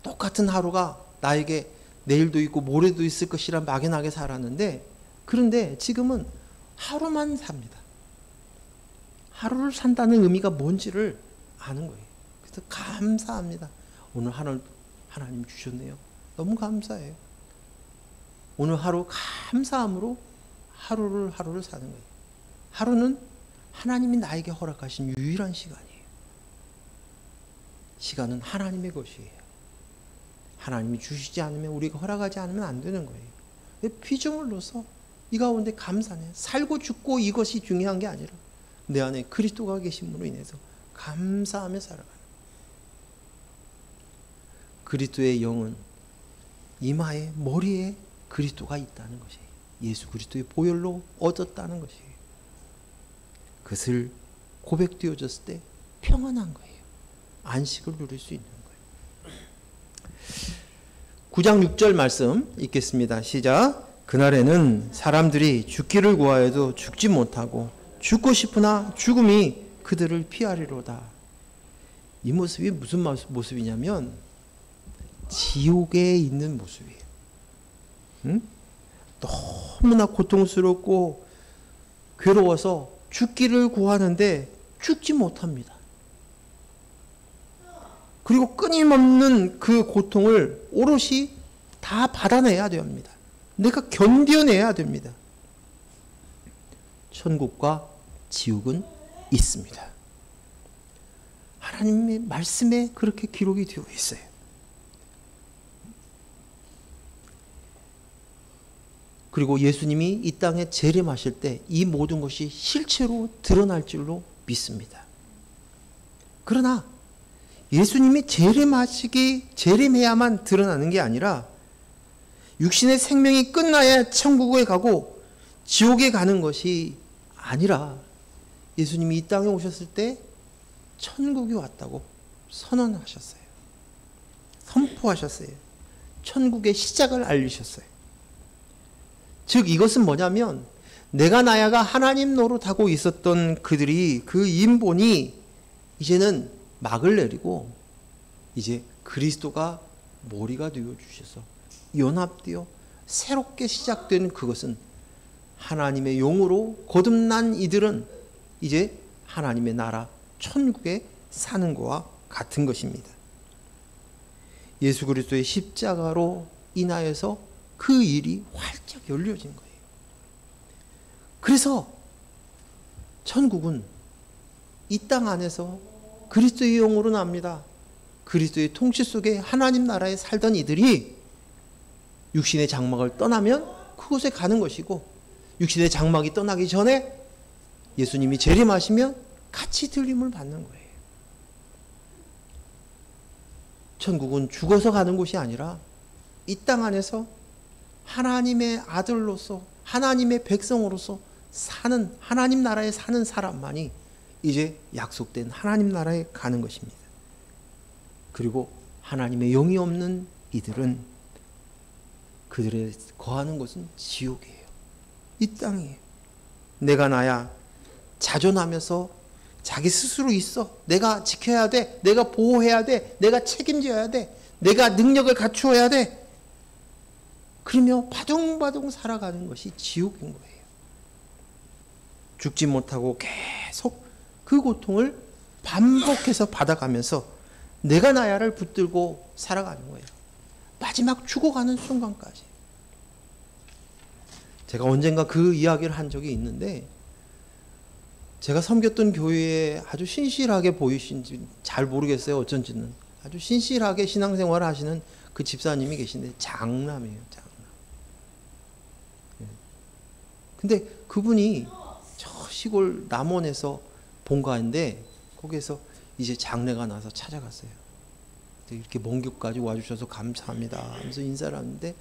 똑같은 하루가 나에게 내일도 있고 모레도 있을 것이라 막연하게 살았는데 그런데 지금은 하루만 삽니다. 하루를 산다는 의미가 뭔지를 아는 거예요. 그래서 감사합니다. 오늘 하나님 주셨네요. 너무 감사해요. 오늘 하루 감사함으로 하루를 사는 거예요. 하루는 하나님이 나에게 허락하신 유일한 시간이에요. 시간은 하나님의 것이에요. 하나님이 주시지 않으면 우리가 허락하지 않으면 안 되는 거예요. 피조물로서 이 가운데 감사해. 살고 죽고 이것이 중요한 게 아니라 내 안에 그리스도가 계심으로 인해서 감사하며 살아가는 그리스도의 영은 이마에 머리에 그리스도가 있다는 것이에요. 예수 그리스도의 보혈로 얻었다는 것이에요. 그것을 고백되어졌을 때 평안한 거예요. 안식을 누릴 수 있는 거예요. 9장 6절 말씀 읽겠습니다. 시작. 그날에는 사람들이 죽기를 구하여도 죽지 못하고 죽고 싶으나 죽음이 그들을 피하리로다. 이 모습이 무슨 모습이냐면 지옥에 있는 모습이에요. 응? 너무나 고통스럽고 괴로워서 죽기를 구하는데 죽지 못합니다. 그리고 끊임없는 그 고통을 오롯이 다 받아내야 됩니다. 내가 견뎌내야 됩니다. 천국과 지옥은 있습니다. 하나님의 말씀에 그렇게 기록이 되어 있어요. 그리고 예수님이 이 땅에 재림하실 때 이 모든 것이 실체로 드러날 줄로 믿습니다. 그러나 예수님이 재림해야만 드러나는 게 아니라 육신의 생명이 끝나야 천국에 가고 지옥에 가는 것이 아니라 예수님이 이 땅에 오셨을 때 천국이 왔다고 선언하셨어요. 선포하셨어요. 천국의 시작을 알리셨어요. 즉 이것은 뭐냐면 내가 나야가 하나님 노릇하고 있었던 그들이 그 인본이 이제는 막을 내리고 이제 그리스도가 머리가 되어 주셔서 연합되어 새롭게 시작된 그것은 하나님의 용으로 거듭난 이들은 이제 하나님의 나라 천국에 사는 것과 같은 것입니다. 예수 그리스도의 십자가로 인하여서 그 일이 활짝 열려진 거예요. 그래서 천국은 이 땅 안에서 그리스도의 영으로 납니다. 그리스도의 통치 속에 하나님 나라에 살던 이들이 육신의 장막을 떠나면 그곳에 가는 것이고 육신의 장막이 떠나기 전에 예수님이 재림하시면 같이 들림을 받는 거예요. 천국은 죽어서 가는 곳이 아니라 이 땅 안에서 하나님의 아들로서 하나님의 백성으로서 사는 하나님 나라에 사는 사람만이 이제 약속된 하나님 나라에 가는 것입니다. 그리고 하나님의 영이 없는 이들은 그들의 거하는 곳은 지옥이에요. 이 땅이에요. 내가 나야 자존하면서 자기 스스로 있어. 내가 지켜야 돼. 내가 보호해야 돼. 내가 책임져야 돼. 내가 능력을 갖추어야 돼. 그러며 바둥바둥 살아가는 것이 지옥인 거예요. 죽지 못하고 계속 그 고통을 반복해서 받아가면서 내가 나야를 붙들고 살아가는 거예요. 마지막 죽어가는 순간까지. 제가 언젠가 그 이야기를 한 적이 있는데 제가 섬겼던 교회에 아주 신실하게 보이신지 잘 모르겠어요. 어쩐지는. 아주 신실하게 신앙생활을 하시는 그 집사님이 계신데 장남이에요. 장남. 근데 그분이 저 시골 남원에서 본가인데 거기에서 이제 장례가 나서 찾아갔어요. 이렇게 먼 길까지 와주셔서 감사합니다 하면서 인사를 하는데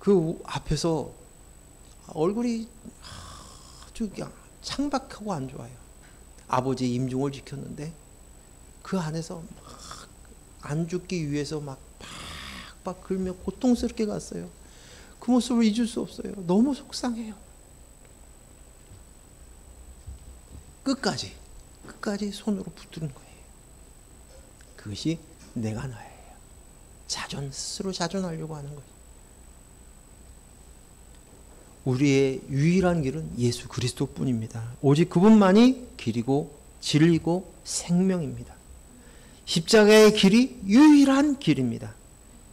그 앞에서 얼굴이 아주 그냥 창박하고 안 좋아요. 아버지의 임종을 지켰는데 그 안에서 막 안 죽기 위해서 막 팍팍 긁며 고통스럽게 갔어요. 그 모습을 잊을 수 없어요. 너무 속상해요. 끝까지 손으로 붙드는 거예요. 그것이 내가 나예요. 스스로 자존하려고 하는 거예요. 우리의 유일한 길은 예수 그리스도뿐입니다. 오직 그분만이 길이고 진리고 생명입니다. 십자가의 길이 유일한 길입니다.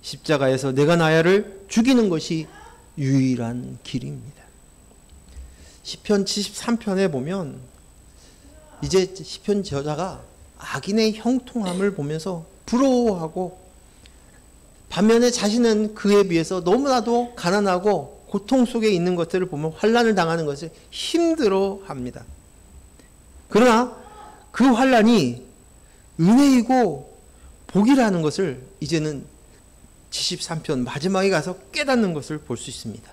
십자가에서 내가 나야를 죽이는 것이 유일한 길입니다. 시편 73편에 보면 이제 시편 저자가 악인의 형통함을 보면서 부러워하고 반면에 자신은 그에 비해서 너무나도 가난하고 고통 속에 있는 것들을 보면 환난을 당하는 것을 힘들어합니다. 그러나 그 환난이 은혜이고 복이라는 것을 이제는 73편 마지막에 가서 깨닫는 것을 볼 수 있습니다.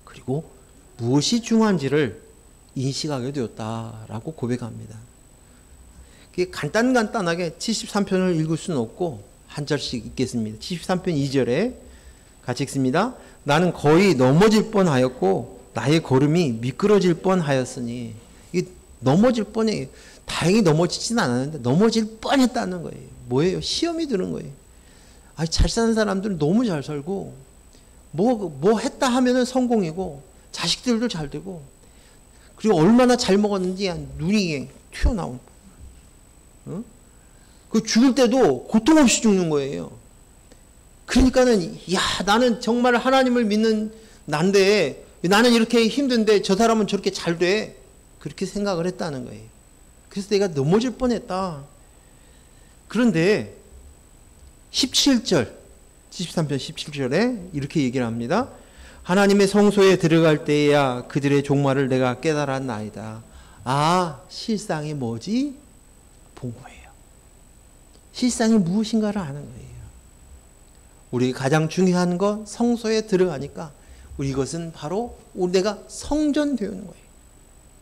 그리고 무엇이 중요한지를 인식하게 되었다라고 고백합니다. 간단하게 73편을 읽을 수는 없고 한 절씩 읽겠습니다. 73편 2절에 같이 읽습니다. 나는 거의 넘어질 뻔하였고 나의 걸음이 미끄러질 뻔하였으니, 이게 넘어질 뻔해. 다행히 넘어지진 않았는데 넘어질 뻔했다는 거예요. 뭐예요? 시험이 드는 거예요. 아, 잘 사는 사람들은 너무 잘 살고 뭐 했다 하면은 성공이고 자식들도 잘 되고, 그리고 얼마나 잘 먹었는지 눈이 튀어나온. 그 죽을 때도 고통 없이 죽는 거예요. 그러니까는 야, 나는 정말 하나님을 믿는 난데 나는 이렇게 힘든데 저 사람은 저렇게 잘 돼. 그렇게 생각을 했다는 거예요. 그래서 내가 넘어질 뻔했다. 그런데 17절 73편 17절에 이렇게 얘기를 합니다. 하나님의 성소에 들어갈 때에야 그들의 종말을 내가 깨달았나이다. 아, 실상이 뭐지? 본 거예요. 실상이 무엇인가를 아는 거예요. 우리 가장 중요한 건 성소에 들어가니까 우리 이것은 바로 내가 성전되는 거예요.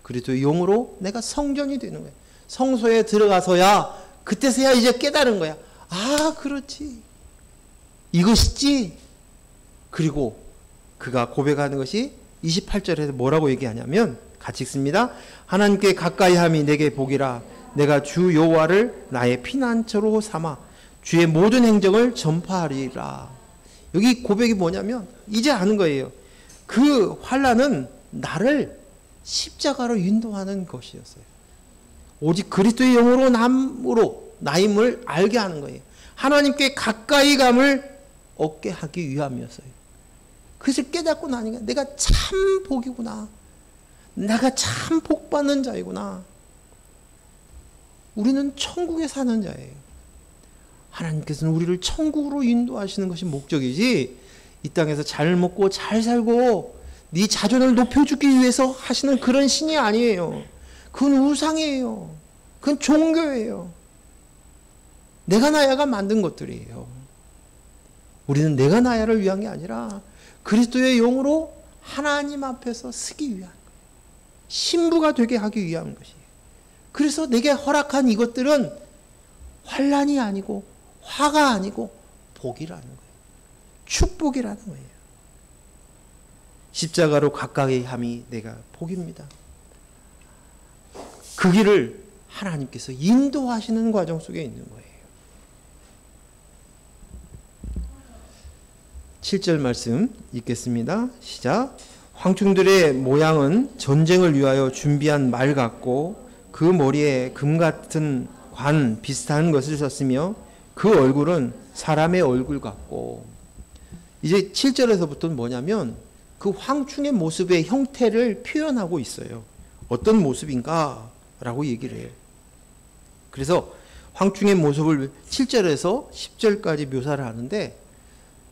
그리스도의 영으로 내가 성전이 되는 거예요. 성소에 들어가서야, 그때서야 이제 깨달은 거야. 아, 그렇지. 이것이지. 그리고 그가 고백하는 것이 28절에서 뭐라고 얘기하냐면, 같이 읽습니다. 하나님께 가까이함이 내게 복이라. 내가 주 여호와를 나의 피난처로 삼아 주의 모든 행정을 전파하리라. 여기 고백이 뭐냐면 이제 아는 거예요. 그 환난은 나를 십자가로 인도하는 것이었어요. 오직 그리스도의 영으로 나임을 알게 하는 거예요. 하나님께 가까이 감을 얻게 하기 위함이었어요. 그것을 깨닫고 나니까 내가 참 복이구나. 내가 참 복받는 자이구나. 우리는 천국에 사는 자예요. 하나님께서는 우리를 천국으로 인도하시는 것이 목적이지, 이 땅에서 잘 먹고 잘 살고 네 자존을 높여주기 위해서 하시는 그런 신이 아니에요. 그건 우상이에요. 그건 종교예요. 내가 나야가 만든 것들이에요. 우리는 내가 나야를 위한 게 아니라 그리스도의 영으로 하나님 앞에서 쓰기 위한 거예요. 신부가 되게 하기 위한 것이에요. 그래서 내게 허락한 이것들은 환난이 아니고 화가 아니고 복이라는 거예요. 축복이라는 거예요. 십자가로 가까이 함이 내가 복입니다. 그 길을 하나님께서 인도하시는 과정 속에 있는 거예요. 7절 말씀 읽겠습니다. 시작. 황충들의 모양은 전쟁을 위하여 준비한 말 같고 그 머리에 금 같은 관 비슷한 것을 썼으며 그 얼굴은 사람의 얼굴 같고. 이제 7절에서부터는 뭐냐면 그 황충의 모습의 형태를 표현하고 있어요. 어떤 모습인가 라고 얘기를 해요. 그래서 황충의 모습을 7절에서 10절까지 묘사를 하는데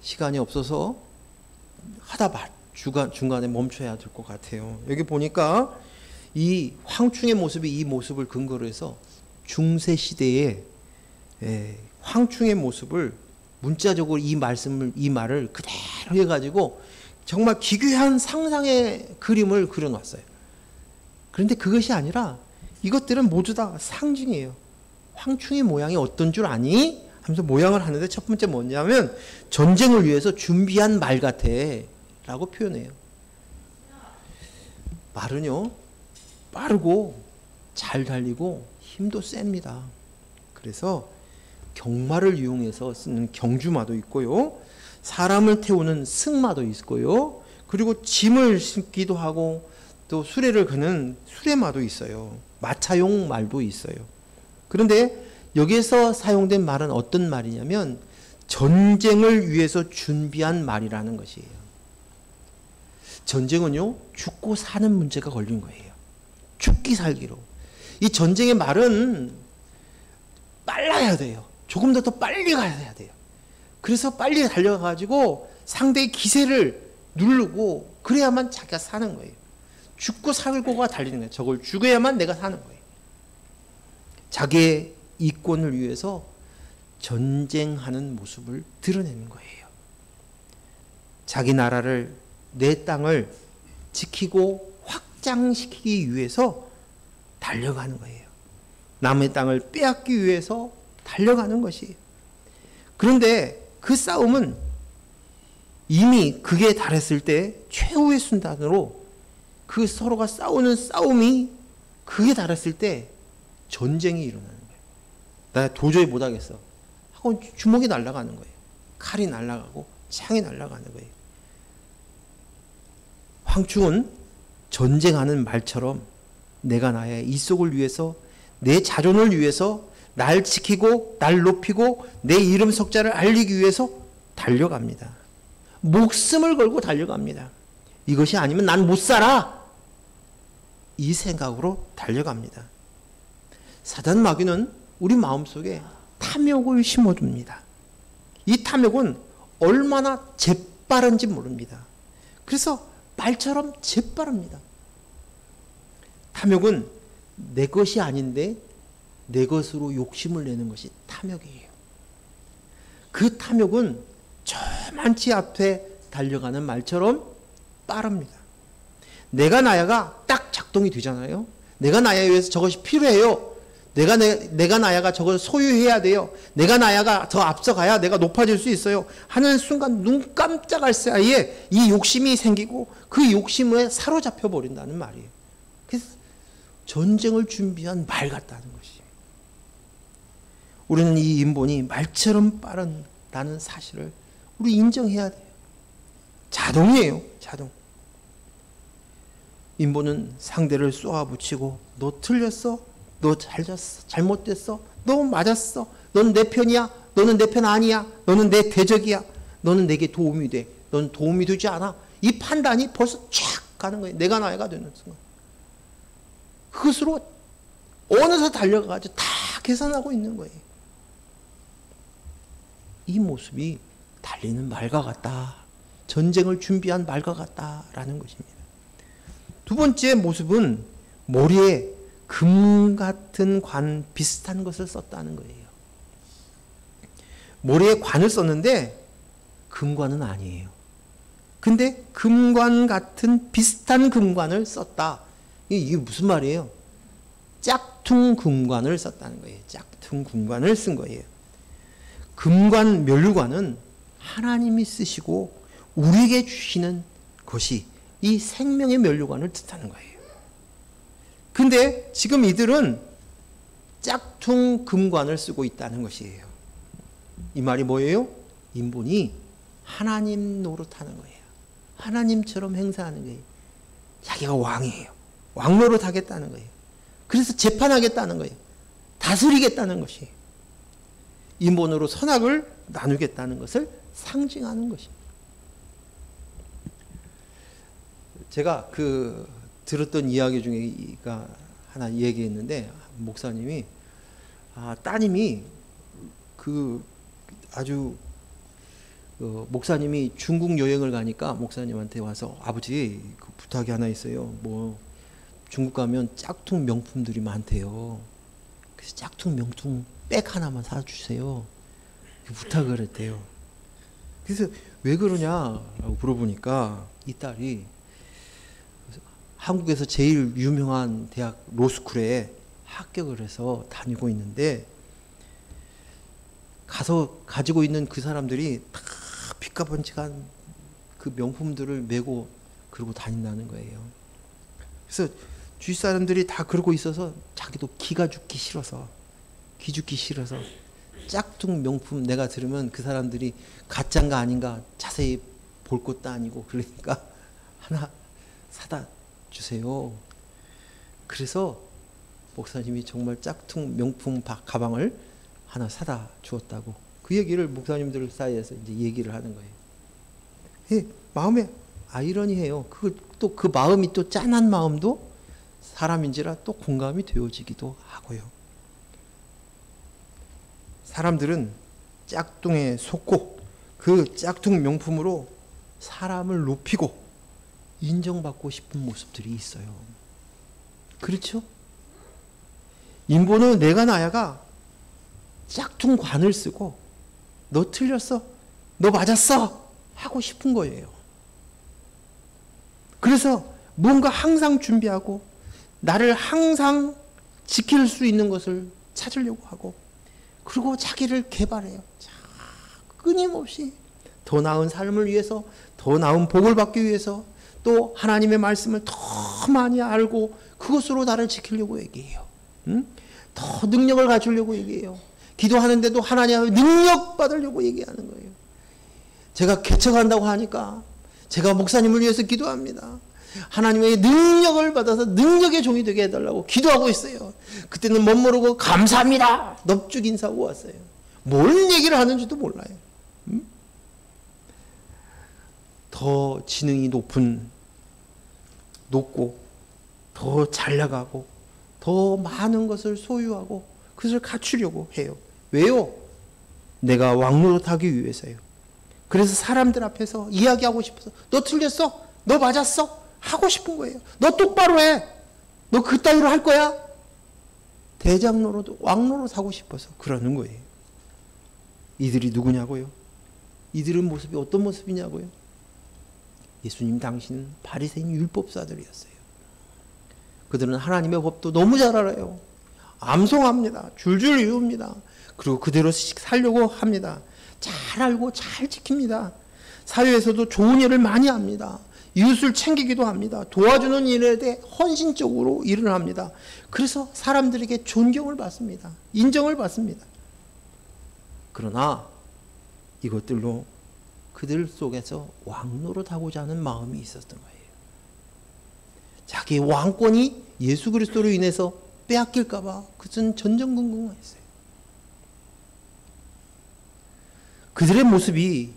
시간이 없어서 하다 중간에 멈춰야 될 것 같아요. 여기 보니까 이 황충의 모습이 이 모습을 근거로 해서 중세 시대에 황충의 모습을 문자적으로 이 말을 그대로 해가지고 정말 기괴한 상상의 그림을 그려놨어요. 그런데 그것이 아니라 이것들은 모두 다 상징이에요. 황충의 모양이 어떤 줄 아니? 하면서 모양을 하는데 첫 번째 뭐냐면 전쟁을 위해서 준비한 말 같아 라고 표현해요. 말은요 빠르고 잘 달리고 힘도 셉니다. 그래서 경마를 이용해서 쓰는 경주마도 있고요, 사람을 태우는 승마도 있고요, 그리고 짐을 싣기도 하고 또 수레를 그는 수레마도 있어요. 마차용 말도 있어요. 그런데 여기에서 사용된 말은 어떤 말이냐면 전쟁을 위해서 준비한 말이라는 것이에요. 전쟁은요 죽고 사는 문제가 걸린 거예요. 죽기 살기로. 이 전쟁의 말은 빨라야 돼요. 조금 더 빨리 가야 돼요. 그래서 빨리 달려가지고 상대의 기세를 누르고 그래야만 자기가 사는 거예요. 죽고 살고가 달리는 거예요. 저걸 죽여야만 내가 사는 거예요. 자기의 이권을 위해서 전쟁하는 모습을 드러내는 거예요. 자기 나라를, 내 땅을 지키고 확장시키기 위해서 달려가는 거예요. 남의 땅을 빼앗기 위해서 달려가는 것이에요. 그런데 그 싸움은 이미 극에 달했을 때 최후의 순간으로 그 서로가 싸우는 싸움이 그게 달았을 때 전쟁이 일어나는 거예요. 나 도저히 못하겠어 하고 주먹이 날아가는 거예요. 칼이 날아가고 창이 날아가는 거예요. 황충은 전쟁하는 말처럼 내가 나의 이속을 위해서, 내 자존을 위해서, 날 지키고 날 높이고 내 이름 석자를 알리기 위해서 달려갑니다. 목숨을 걸고 달려갑니다. 이것이 아니면 난 못 살아, 이 생각으로 달려갑니다. 사단 마귀는 우리 마음속에 탐욕을 심어줍니다. 이 탐욕은 얼마나 재빠른지 모릅니다. 그래서 말처럼 재빠릅니다. 탐욕은 내 것이 아닌데 내 것으로 욕심을 내는 것이 탐욕이에요. 그 탐욕은 저만치 앞에 달려가는 말처럼 빠릅니다. 내가 나야가 딱 작동이 되잖아요. 내가 나야에 의해서 저것이 필요해요. 내가 나야가 저걸 소유해야 돼요. 내가 나야가 더 앞서가야 내가 높아질 수 있어요 하는 순간 눈 깜짝할 사이에 이 욕심이 생기고 그 욕심에 사로잡혀 버린다는 말이에요. 그래서 전쟁을 준비한 말 같다는 것이에요. 우리는 이 인본이 말처럼 빠른다는 사실을 우리 인정해야 돼요. 자동이에요. 자동. 인본은 상대를 쏘아붙이고 너 틀렸어? 너 잘졌어? 잘못됐어? 너 맞았어? 너는 내 편이야? 너는 내 편 아니야? 너는 내 대적이야? 너는 내게 도움이 돼? 너는 도움이 되지 않아? 이 판단이 벌써 촥 가는 거예요. 내가 나야가 되는 순간. 그것으로 어느새 달려가가지고 다 계산하고 있는 거예요. 이 모습이 달리는 말과 같다. 전쟁을 준비한 말과 같다라는 것입니다. 두 번째 모습은 머리에 금 같은 관 비슷한 것을 썼다는 거예요. 머리에 관을 썼는데 금관은 아니에요. 근데 금관 같은 비슷한 금관을 썼다. 이게 무슨 말이에요? 짝퉁 금관을 썼다는 거예요. 짝퉁 금관을 쓴 거예요. 금관, 면류관은 하나님이 쓰시고 우리에게 주시는 것이 이 생명의 면류관을 뜻하는 거예요. 근데 지금 이들은 짝퉁 금관을 쓰고 있다는 것이에요. 이 말이 뭐예요? 인본이 하나님 노릇하는 거예요. 하나님처럼 행사하는 거예요. 자기가 왕이에요. 왕 노릇하겠다는 거예요. 그래서 재판하겠다는 거예요. 다스리겠다는 것이에요. 인본으로 선악을 나누겠다는 것을 상징하는 것입니다. 제가 들었던 이야기 중에가 하나 얘기했는데 목사님이 따님이 아주 목사님이 중국 여행을 가니까 목사님한테 와서 아버지 부탁이 하나 있어요. 뭐 중국 가면 짝퉁 명품들이 많대요. 그래서 짝퉁 명품 백 하나만 사주세요. 부탁을 했대요. 그래서 왜 그러냐라고 물어보니까 이 딸이 한국에서 제일 유명한 대학 로스쿨에 합격을 해서 다니고 있는데 가서 가지고 있는 그 사람들이 다 빚가번직한 그 명품들을 메고 그러고 다닌다는 거예요. 그래서 주위 사람들이 다 그러고 있어서 자기도 기가 죽기 싫어서 짝퉁 명품 내가 들으면 그 사람들이 가짜인가 아닌가 자세히 볼 것도 아니고 그러니까 하나 사다 주세요. 그래서 목사님이 정말 짝퉁 명품 가방을 하나 사다 주었다고 그 얘기를 목사님들 사이에서 이제 얘기를 하는 거예요. 마음에 아이러니해요. 또 그 마음이 또 짠한 마음도 사람인지라 또 공감이 되어지기도 하고요. 사람들은 짝퉁에 속고 그 짝퉁 명품으로 사람을 높이고 인정받고 싶은 모습들이 있어요. 그렇죠? 인본은 내가 나야가 짝퉁 관을 쓰고 너 틀렸어, 너 맞았어 하고 싶은 거예요. 그래서 뭔가 항상 준비하고 나를 항상 지킬 수 있는 것을 찾으려고 하고 그리고 자기를 개발해요. 끊임없이 더 나은 삶을 위해서, 더 나은 복을 받기 위해서, 또 하나님의 말씀을 더 많이 알고 그것으로 나를 지키려고 얘기해요. 더 능력을 갖추려고 얘기해요. 기도하는데도 하나님의 능력 받으려고 얘기하는 거예요. 제가 개척한다고 하니까 제가 목사님을 위해서 기도합니다. 하나님의 능력을 받아서 능력의 종이 되게 해달라고 기도하고 있어요. 그때는 멋모르고 감사합니다. 넙죽 인사하고 왔어요. 뭔 얘기를 하는지도 몰라요. 더 지능이 높고 더 잘 나가고 더 많은 것을 소유하고 그것을 갖추려고 해요. 왜요? 내가 왕노릇하기 위해서요. 그래서 사람들 앞에서 이야기하고 싶어서 너 틀렸어? 너 맞았어? 하고 싶은 거예요. 너 똑바로 해. 너 그따위로 할 거야? 대장노릇, 왕노릇 하고 싶어서 그러는 거예요. 이들이 누구냐고요? 이들은 모습이 어떤 모습이냐고요? 예수님 당신은 바리새인 율법사들이었어요. 그들은 하나님의 법도 너무 잘 알아요. 암송합니다. 줄줄 외웁니다. 그리고 그대로 살려고 합니다. 잘 알고 잘 지킵니다. 사회에서도 좋은 일을 많이 합니다. 이웃을 챙기기도 합니다. 도와주는 일에 대해 헌신적으로 일을 합니다. 그래서 사람들에게 존경을 받습니다. 인정을 받습니다. 그러나 이것들로 그들 속에서 왕노릇하고자 하는 마음이 있었던 거예요. 자기 왕권이 예수 그리스도로 인해서 빼앗길까 봐 그것은 전전긍긍했어요. 그들의 모습이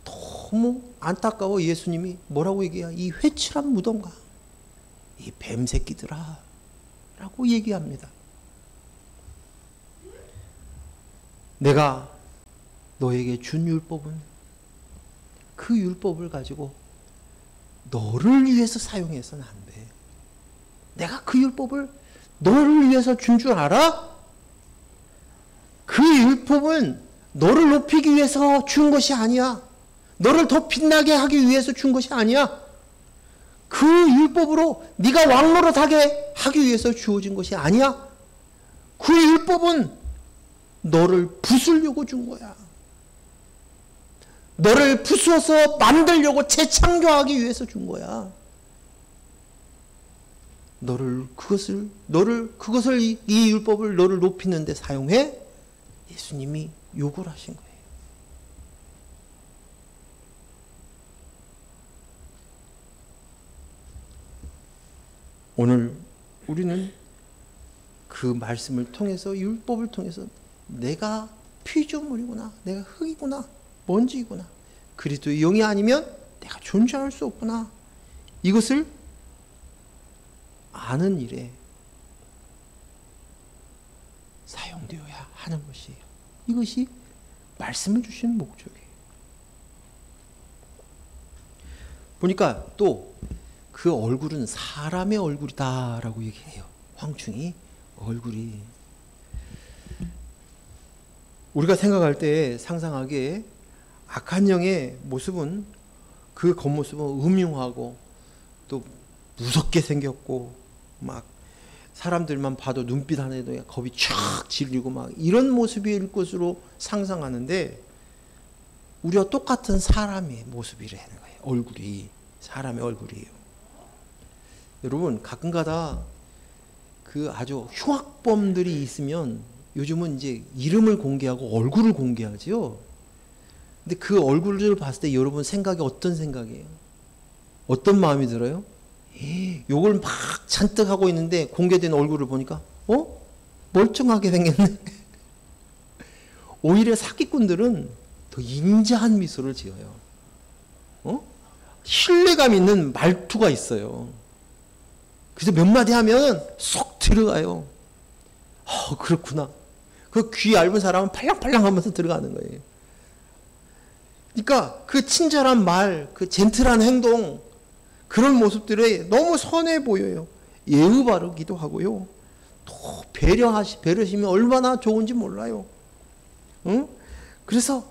너무 안타까워 예수님이 뭐라고 얘기해요? 이 회칠한 무덤과 이 뱀새끼들아 라고 얘기합니다. 내가 너에게 준 율법은 그 율법을 가지고 너를 위해서 사용해서는 안 돼. 내가 그 율법을 너를 위해서 준 줄 알아? 그 율법은 너를 높이기 위해서 준 것이 아니야. 너를 더 빛나게 하기 위해서 준 것이 아니야. 그 율법으로 네가 왕노릇하게 하기 위해서 주어진 것이 아니야. 그 율법은 너를 부수려고 준 거야. 너를 부수어서 만들려고 재창조하기 위해서 준 거야. 그것을 이 율법을 너를 높이는 데 사용해? 예수님이 요구를 하신 거예요. 오늘 우리는 그 말씀을 통해서 율법을 통해서 내가 피조물이구나. 내가 흙이구나. 먼지이구나. 그리스도의 영이 아니면 내가 존재할 수 없구나. 이것을 아는 일에 사용되어야 하는 것이에요. 이것이 말씀을 주시는 목적이에요. 보니까 또 그 얼굴은 사람의 얼굴이다라고 얘기해요. 황충이 얼굴이 우리가 생각할 때 상상하기에 악한 영의 모습은 그 겉모습은 음흉하고 또 무섭게 생겼고 막 사람들만 봐도 눈빛 안에도 겁이 촥 질리고 막 이런 모습일 것으로 상상하는데 우리와 똑같은 사람의 모습이라는 거예요. 얼굴이 사람의 얼굴이에요. 여러분 가끔가다 그 아주 흉악범들이 있으면 요즘은 이제 이름을 공개하고 얼굴을 공개하죠. 근데 그 얼굴을 봤을 때 여러분 생각이 어떤 생각이에요? 어떤 마음이 들어요? 요걸 막 잔뜩 하고 있는데 공개된 얼굴을 보니까 멀쩡하게 생겼네. 오히려 사기꾼들은 더 인자한 미소를 지어요. 신뢰감 있는 말투가 있어요. 그래서 몇 마디 하면 쏙 들어가요. 그렇구나. 그 귀 얇은 사람은 팔랑팔랑 하면서 들어가는 거예요. 그러니까 그 친절한 말, 그 젠틀한 행동, 그런 모습들이 너무 선해 보여요. 예의 바르기도 하고요. 또 배려심이 얼마나 좋은지 몰라요. 응? 그래서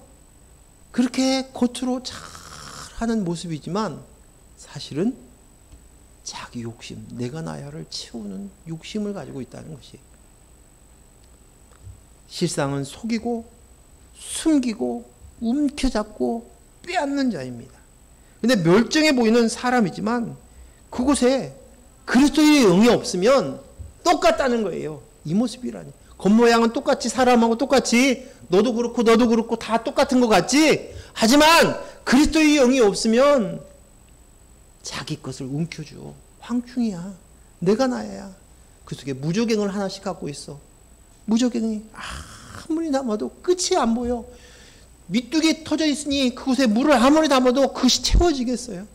그렇게 겉으로 잘하는 모습이지만 사실은 자기 욕심, 내가 나야를 채우는 욕심을 가지고 있다는 것이에요. 실상은 속이고 숨기고 움켜잡고 빼앗는 자입니다. 근데 멸정해 보이는 사람이지만 그곳에 그리스도의 영이 없으면 똑같다는 거예요. 이 모습이라니. 겉모양은 똑같이 사람하고 똑같이 너도 그렇고 다 똑같은 것 같지? 하지만 그리스도의 영이 없으면 자기 것을 움켜쥐어. 황충이야. 내가 나야. 그 속에 무저갱을 하나씩 갖고 있어. 무저갱이 아무리 담아도 끝이 안 보여. 밑둑이 터져 있으니 그곳에 물을 아무리 담아도 그것이 채워지겠어요.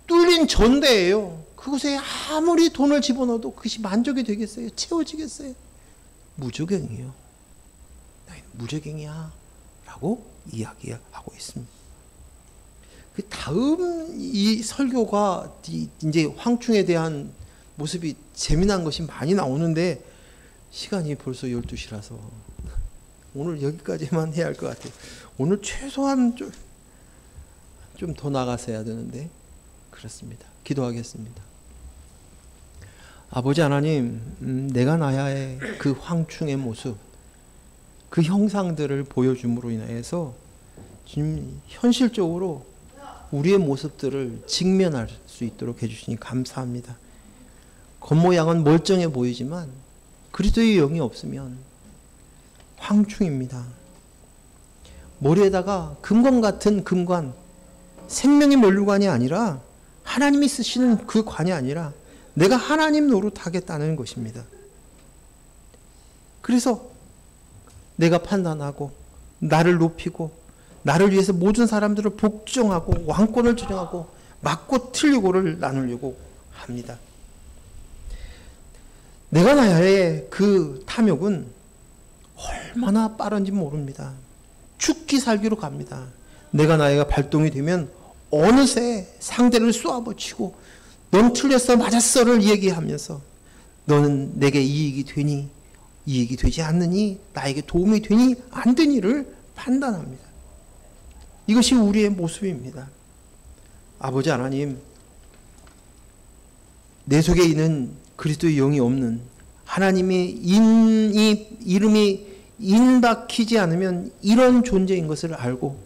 뚫린 전대예요. 그곳에 아무리 돈을 집어넣어도 그것이 만족이 되겠어요? 채워지겠어요? 무저갱이에요. 나는 무저갱이야 라고 이야기하고 있습니다. 그 다음 이 설교가 이제 황충에 대한 모습이 재미난 것이 많이 나오는데 시간이 벌써 12시라서 오늘 여기까지만 해야 할 것 같아요. 오늘 최소한 좀 더 나가서 해야 되는데 그렇습니다. 기도하겠습니다. 아버지 하나님, 내가 나야의 그 황충의 모습, 그 형상들을 보여줌으로 인해서 지금 현실적으로 우리의 모습들을 직면할 수 있도록 해주시니 감사합니다. 겉모양은 멀쩡해 보이지만 그리스도의 영이 없으면 황충입니다. 머리에다가 금관 같은 금관, 생명의 면류관이 아니라 하나님이 쓰시는 그 관이 아니라 내가 하나님 노릇하겠다는 것입니다. 그래서 내가 판단하고 나를 높이고 나를 위해서 모든 사람들을 복종하고 왕권을 주장하고 맞고 틀리고를 나누려고 합니다. 내가 나야의 그 탐욕은 얼마나 빠른지 모릅니다. 죽기 살기로 갑니다. 내가 나야가 발동이 되면 어느새 상대를 쏘아붙이고 넌 틀렸어 맞았어를 얘기하면서 너는 내게 이익이 되니 이익이 되지 않느니 나에게 도움이 되니 안 되니를 판단합니다. 이것이 우리의 모습입니다. 아버지 하나님, 내 속에 있는 그리스도의 영이 없는 하나님의 이름이 인박히지 않으면 이런 존재인 것을 알고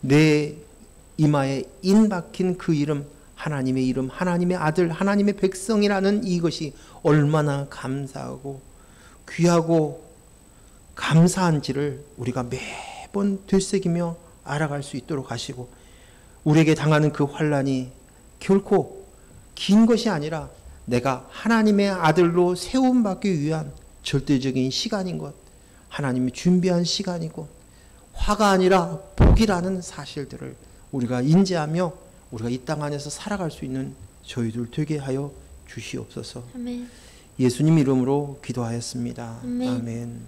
내 이마에 인박힌 그 이름, 하나님의 이름, 하나님의 아들, 하나님의 백성이라는 이것이 얼마나 감사하고 귀하고 감사한지를 우리가 매번 되새기며 알아갈 수 있도록 하시고 우리에게 당하는 그 환난이 결코 긴 것이 아니라 내가 하나님의 아들로 세움받기 위한 절대적인 시간인 것, 하나님이 준비한 시간이고 화가 아니라 복이라는 사실들을 우리가 인지하며 우리가 이 땅 안에서 살아갈 수 있는 저희들 되게 하여 주시옵소서. 아멘. 예수님 이름으로 기도하였습니다. 아멘. 아멘.